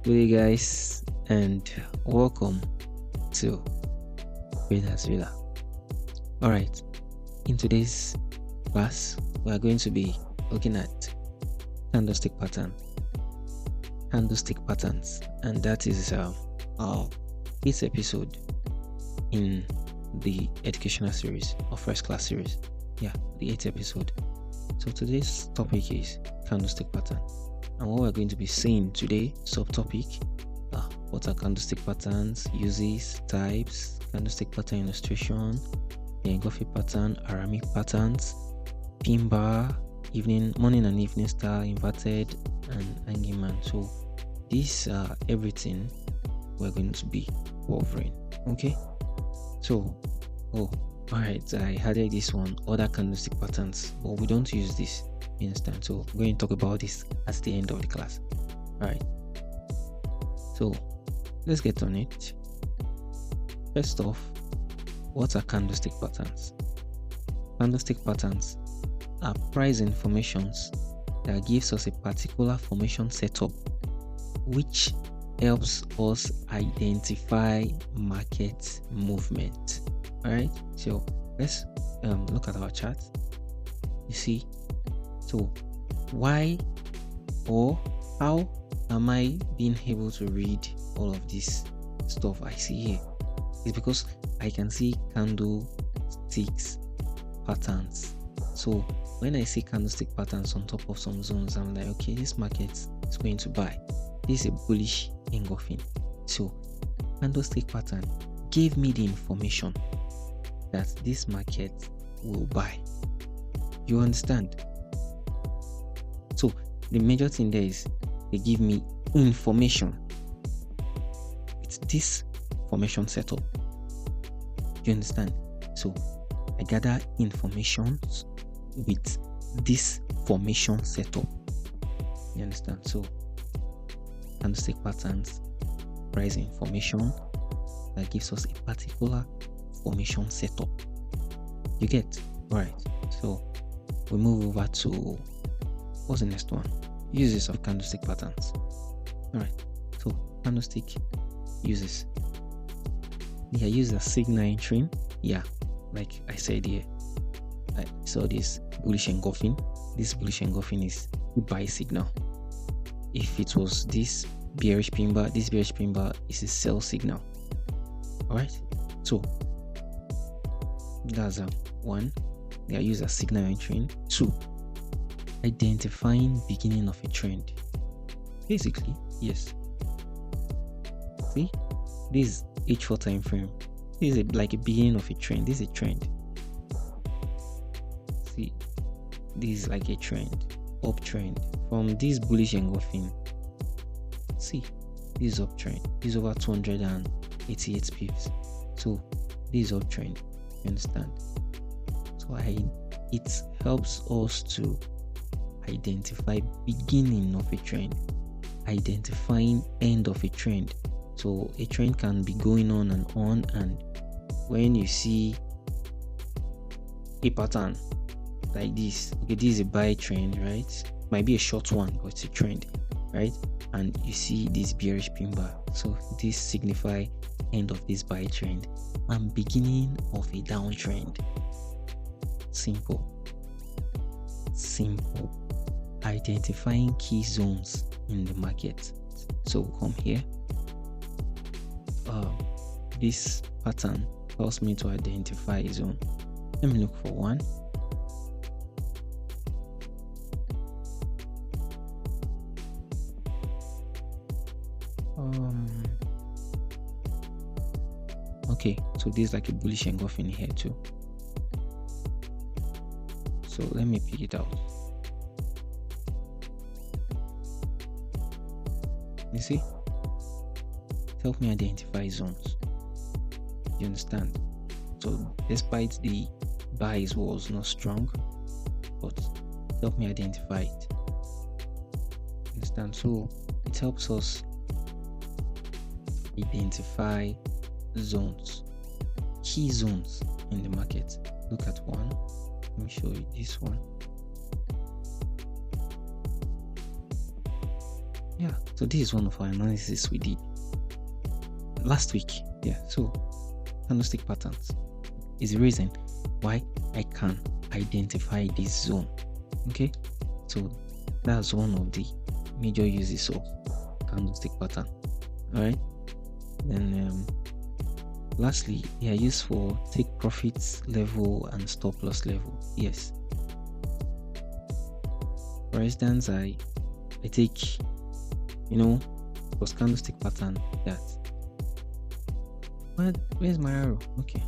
Good day, guys, and welcome to Traders Villa. Alright, in today's class, we are going to be looking at candlestick patterns, and that is our 8th episode in the educational series or first class series. Yeah, the 8th episode. So today's topic is candlestick pattern. And what we're going to be seeing today, subtopic, what are candlestick patterns, uses, types, candlestick pattern illustration, the engulfing pattern, Aramic patterns, pin bar, morning and evening star, inverted, and hanging man. So these are everything we're going to be covering. Okay. So, alright, I added this one, other candlestick patterns, but we don't use this. You understand? So we're going to talk about this at the end of the class. Alright, so let's get on it. First off, what are candlestick patterns? Candlestick patterns are price informations that gives us a particular formation setup which helps us identify market movement. Alright, so let's look at our chart. You see, so why or how am I being able to read all of this stuff I see here? It's because I can see candlesticks patterns. So when I see candlestick patterns on top of some zones, I'm like, okay, this market is going to buy. This is a bullish engulfing. So candlestick pattern gave me the information that this market will buy. You understand? So the major thing there is they give me information. It's this formation setup. You understand? So I gather information with this formation setup. You understand? So candlestick patterns, price information that gives us a particular formation setup. You get? Right. So we move over to what's the next one? Uses of candlestick patterns. Alright, so candlestick uses. They are used as signal entering. Yeah, like I said here, I saw this bullish engulfing. This bullish engulfing is buy signal. If it was this bearish pin bar, this bearish pin bar is a sell signal. Alright, so that's one. They are used as signal entering. Two, identifying beginning of a trend. Basically, yes. See, this H4 time frame. This is like a beginning of a trend. This is a trend. See, this is like a trend, uptrend from this bullish engulfing. See, this is uptrend. This is over 288 pips. So this is uptrend. You understand? So it helps us to identify beginning of a trend, identifying end of a trend. So a trend can be going on, and when you see a pattern like this, okay, this is a buy trend, right? Might be a short one, but it's a trend, right? And you see this bearish pin bar, so this signify end of this buy trend and beginning of a downtrend. Simple. Identifying key zones in the market. So come here. This pattern helps me to identify a zone. Let me look for one. Okay, so this is like a bullish engulfing here too. So let me pick it out. You see, help me identify zones. You understand? So despite the buys was not strong, but help me identify it. Understand? So it helps us identify zones, key zones in the market. Look at one. Let me show you this one. Yeah, so this is one of our analysis we did last week. Yeah, so candlestick patterns is the reason why I can identify this zone. Okay, so that's one of the major uses of candlestick pattern. All right, then lastly, they are used for take profits level and stop loss level. Yes, for instance, I take, was candlestick pattern that. Where's my arrow? Okay.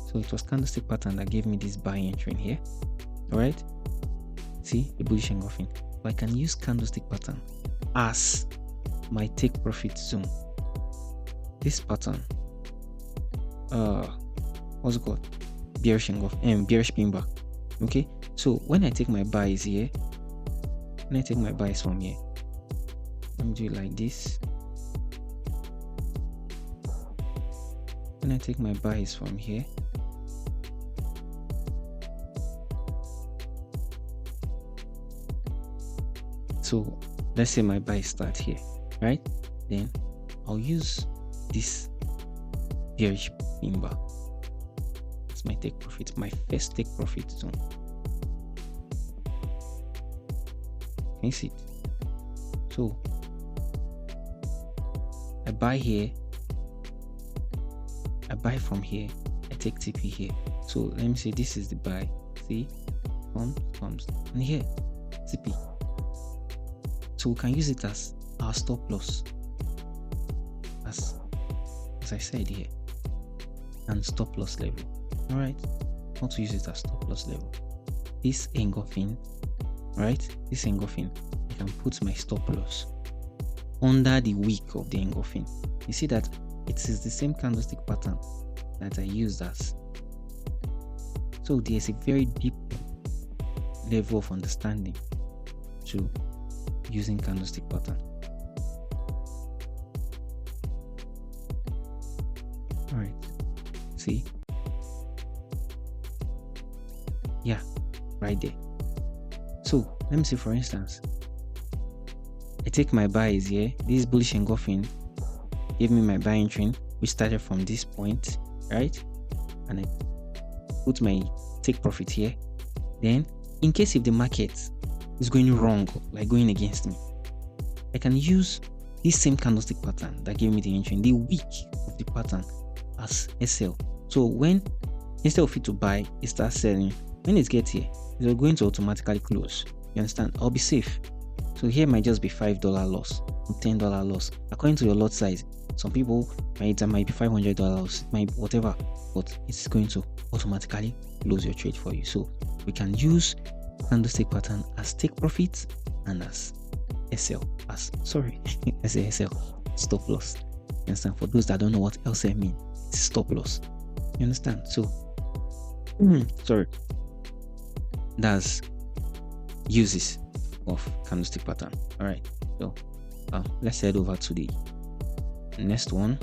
So it was candlestick pattern that gave me this buy entry in here. Alright? See the bullish engulfing. So I can use candlestick pattern as my take profit zone. This pattern, what's it called? Bearish engulfing, bearish pin bar. Okay. So when I take my buys here, when I take my buys from here, let me do it like this. When I take my buys from here, so let's say my buys start here, right? Then I'll use this bearish pin bar as my take profit, my first take profit zone. Can you see it? So I buy here, I buy from here, I take TP here. So let me say this is the buy. See, comes, and here TP. So we can use it as our stop loss, as I said here, and stop loss level. All right, want to use it as stop loss level. This engulfing, right? This engulfing, I can put my stop loss under the wick of the engulfing. You see that it is the same candlestick pattern that I used as. So there's a very deep level of understanding to using candlestick pattern. All right, see, yeah, right there. So let me see, for instance, I take my buys here. This bullish engulfing gave me my buy entry, which started from this point, right? And I put my take profit here. Then, in case if the market is going wrong, like going against me, I can use this same candlestick pattern that gave me the entry, the wick of the pattern, as SL. So when, instead of it to buy, it starts selling. When it gets here, it's going to automatically close. You understand? I'll be safe. So here might just be $5 loss, $10 loss, according to your lot size. Some people might be $500 loss, might be whatever, but it's going to automatically close your trade for you. So we can use candlestick pattern as take profits and as SL, as I say SL, stop loss. You understand? For those that don't know what LSL means, it's stop loss. You understand? So that's uses of candlestick pattern. All right, so let's head over to the next one.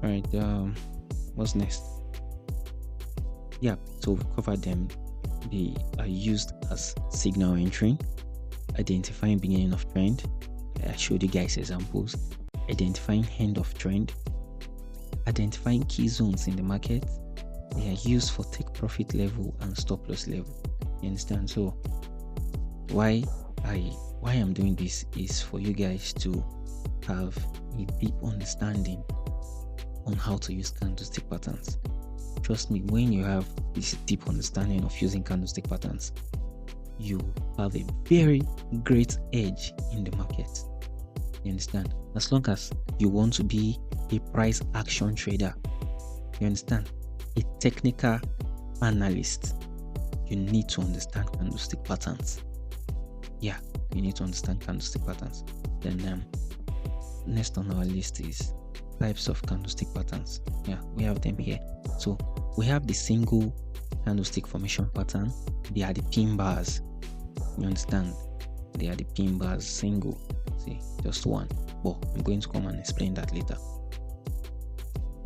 All right, what's next? Yeah, so we covered them. They are used as signal entry, identifying beginning of trend. I showed you guys examples. Identifying end of trend, identifying key zones in the market. They are used for take profit level and stop loss level. You understand? So why I'm doing this is for you guys to have a deep understanding on how to use candlestick patterns. Trust me, when you have this deep understanding of using candlestick patterns, you have a very great edge in the market. You understand? As long as you want to be a price action trader, you understand, a technical analyst, you need to understand candlestick patterns. Yeah, you need to understand candlestick patterns. Then next on our list is types of candlestick patterns. Yeah, we have them here. So we have the single candlestick formation pattern. They are the pin bars. You understand? They are the pin bars, single. See, just one. But I'm going to come and explain that later.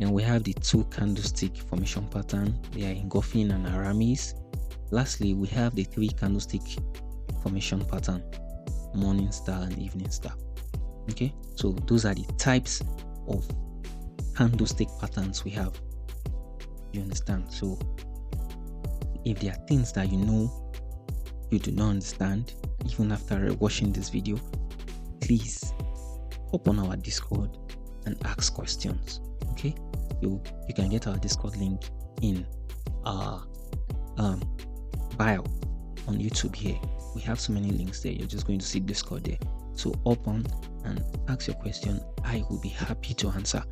Then we have the two candlestick formation pattern. They are engulfing and Aramis. Lastly, we have the 3 candlestick formation pattern: morning star and evening star. Okay, so those are the types of candlestick patterns we have. You understand? So if there are things that you do not understand, even after watching this video, please hop on our Discord and ask questions. Okay, you can get our Discord link in our bio on YouTube here. We have so many links there. You're just going to see Discord there. So hop on and ask your question. I will be happy to answer.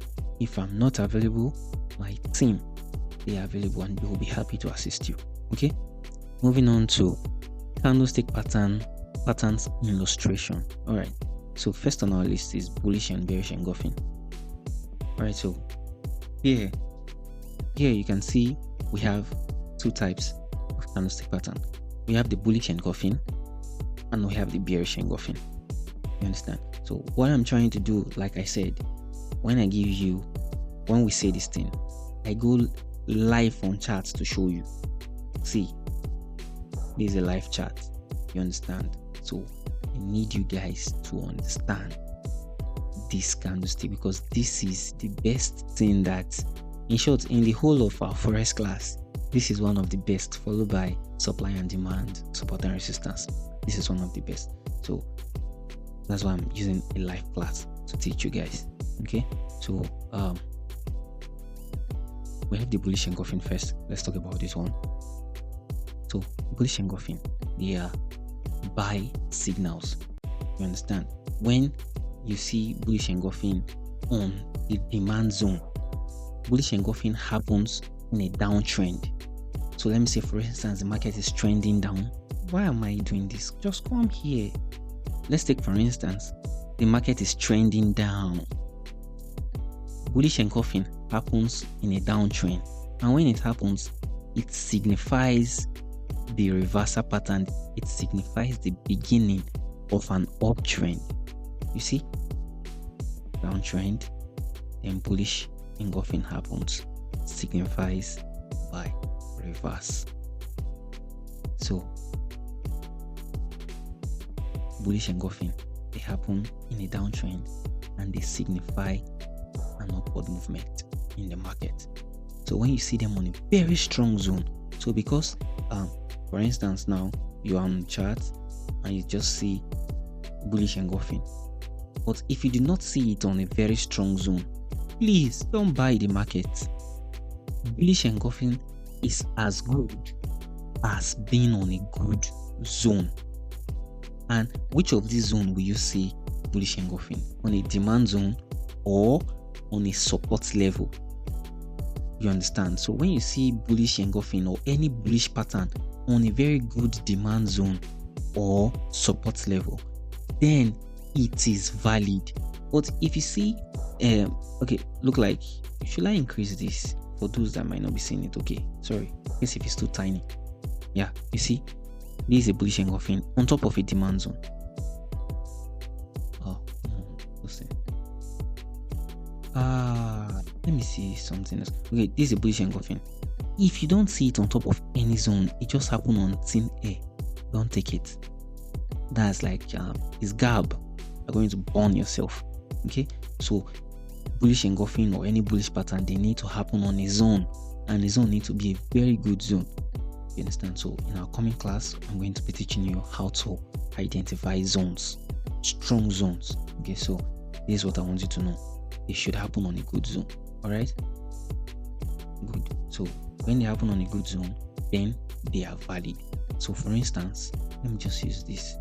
If I'm not available, my team, they are available and they will be happy to assist you. Okay, moving on to candlestick patterns illustration. All right, so first on our list is bullish and bearish engulfing. All right, so here you can see we have 2 types of candlestick pattern. We have the bullish engulfing and we have the bearish engulfing. You understand? So what I'm trying to do, like I said, when we say this thing, I go live on charts to show you. See, this is a live chart. You understand? So I need you guys to understand this candlestick, because this is the best thing that, in short, in the whole of our Forex class, this is one of the best, followed by supply and demand, support and resistance. This is one of the best. So that's why I'm using a live class to teach you guys. Okay, so we have the bullish engulfing first. Let's talk about this one. So bullish engulfing, they are buy signals. You understand? When you see bullish engulfing on the demand zone, bullish engulfing happens in a downtrend. So let me say, for instance, the market is trending down. Why am I doing this? Just come here. Let's take, for instance, the market is trending down. Bullish engulfing happens in a downtrend, and when it happens, it signifies the reversal pattern. It signifies the beginning of an uptrend. You see, downtrend, then bullish engulfing happens, signifies by reverse. So bullish engulfing, they happen in a downtrend and they signify an upward movement in the market. So when you see them on a very strong zone, so because for instance, now you are on the chart and you just see bullish engulfing, but if you do not see it on a very strong zone, please don't buy the market. Bullish engulfing is as good as being on a good zone. And which of these zones will you see bullish engulfing? On a demand zone or on a support level? You understand? So when you see bullish engulfing or any bullish pattern on a very good demand zone or support level, then it is valid. But if you see okay, look like, should I increase this for those that might not be seeing it? Okay, sorry, guess if it's too tiny. Yeah, you see, this is a bullish engulfing on top of a demand zone. Oh, listen. Let me see something else. Okay, this is a bullish engulfing. If you don't see it on top of any zone, it just happened on thin air, don't take it. That's like it's garb. You're going to burn yourself. Okay, so bullish engulfing or any bullish pattern, they need to happen on a zone, and the zone needs to be a very good zone. You understand? So in our coming class, I'm going to be teaching you how to identify zones, strong zones. Okay, so this is what I want you to know. They should happen on a good zone. All right, good. So when they happen on a good zone, then they are valid. So for instance, let me just use this.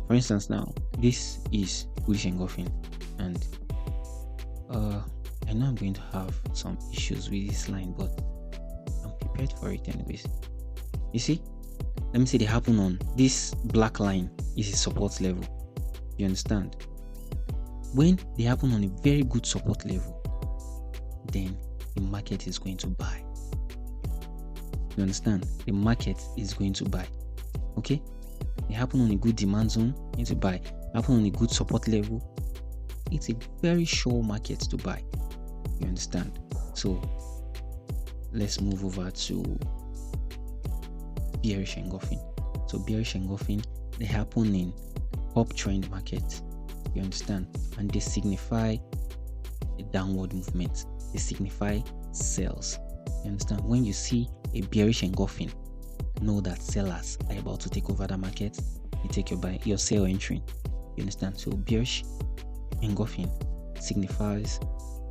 For instance, now this is bullish engulfing, and I know I'm going to have some issues with this line, but I'm prepared for it anyways. You see, let me say they happen on this black line is a support level. You understand? When they happen on a very good support level, then the market is going to buy. You understand? The market is going to buy. Okay? They happen on a good demand zone, it's a buy. Happen on a good support level, it's a very sure market to buy. You understand? So let's move over to bearish engulfing. So bearish engulfing, they happen in uptrend markets. You understand? And they signify a downward movement. They signify sales. You understand? When you see a bearish engulfing, know that sellers are about to take over the market. You take your sell entry. You understand? So bearish engulfing signifies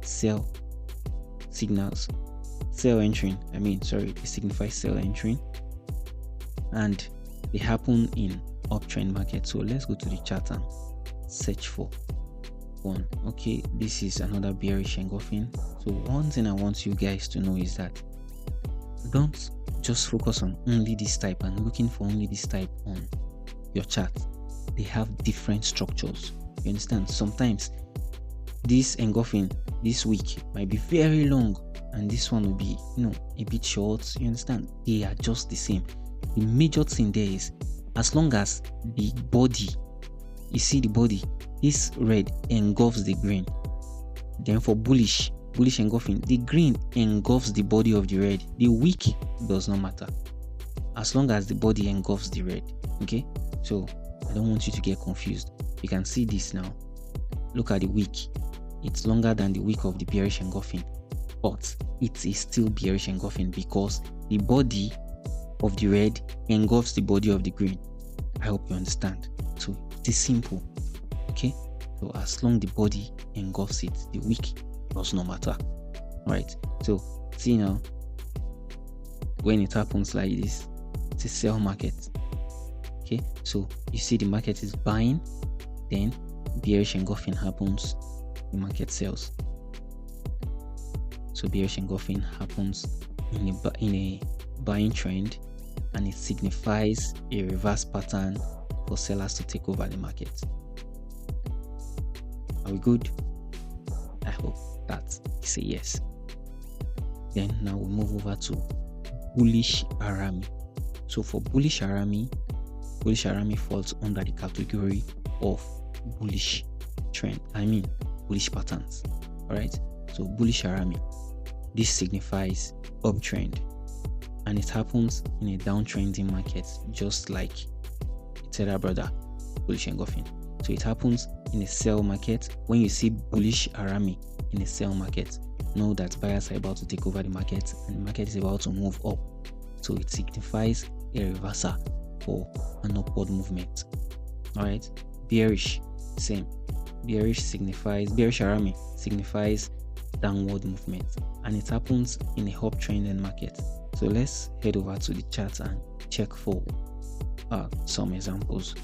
sell signals. Sell entry. It signifies sell entry. And they happen in uptrend market. So let's go to the chart and search for one. Okay, this is another bearish engulfing. So one thing I want you guys to know is that don't just focus on only this type and looking for only this type on your chart. They have different structures. You understand? Sometimes this engulfing this week might be very long and this one will be a bit short. You understand? They are just the same. The major thing there is, as long as the body, you see the body, this red engulfs the green. Then for bullish engulfing, the green engulfs the body of the red. The wick does not matter as long as the body engulfs the red. Okay, so I don't want you to get confused. You can see this now. Look at the wick. It's longer than the wick of the bearish engulfing, but it is still bearish engulfing because the body of the red engulfs the body of the green. I hope you understand. So it is simple. Okay, so as long the body engulfs it, the wick does not matter. Alright, so see now, when it happens like this, it's a sell market. Okay, so you see the market is buying, then bearish engulfing happens, the market sells. So bearish engulfing happens in a buying trend, and it signifies a reverse pattern for sellers to take over the market. Are we good? I hope that is a yes. Then now we move over to bullish Arami. So for bullish Arami falls under the category of bullish trend. Bullish patterns. Alright. So bullish Arami, this signifies uptrend, and it happens in a downtrending market, just like its other brother, bullish engulfing. So it happens in a sell market. When you see bullish Arami in a sell market, know that buyers are about to take over the market and the market is about to move up. So it signifies a reversal for an upward movement. Alright, bearish, same. Bearish Arami signifies downward movement, and it happens in a uptrending market. So let's head over to the chart and check for some examples.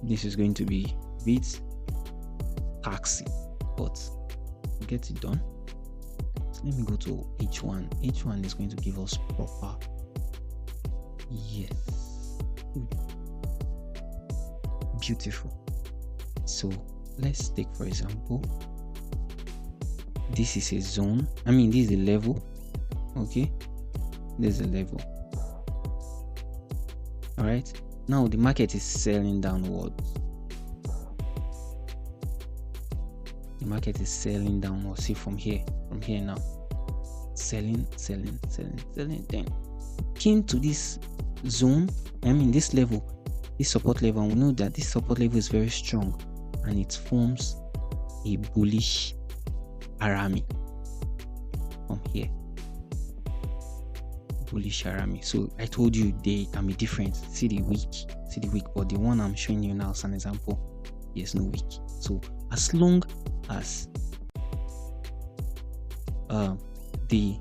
This is going to be a bit taxing, but we'll get it done. So let me go to H1. H1 is going to give us proper. Yes. Beautiful. So let's take, for example, this is a zone. This is a level. Okay, this is a level. All right, now the market is selling downwards. The market is selling downwards. See from here now, selling. Then came to this zone. This level, this support level, and we know that this support level is very strong, and it forms a bullish Arami from here. Bullish Arami. So I told you they can be different. See the wick, but the one I'm showing you now as an example, there's no wick. So as long as the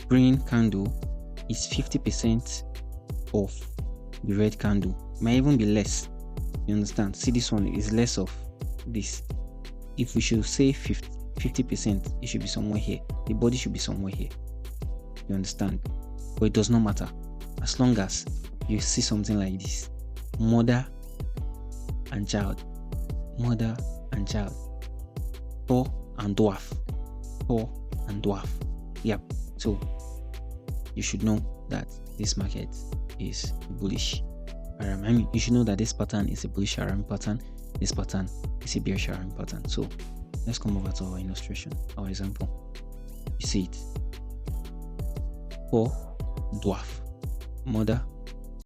green candle is 50% of the red candle, might even be less. You understand? See, this one is less of this. If we should say 50%, it should be somewhere here. The body should be somewhere here. You understand? But it does not matter as long as you see something like this: mother and child, Thor and dwarf. Yep. So you should know that this market is bullish. You should know that this pattern is a bullish Arami pattern. This pattern is a bearish Arami pattern. So let's come over to our illustration, our example. You see it. Thor, dwarf. mother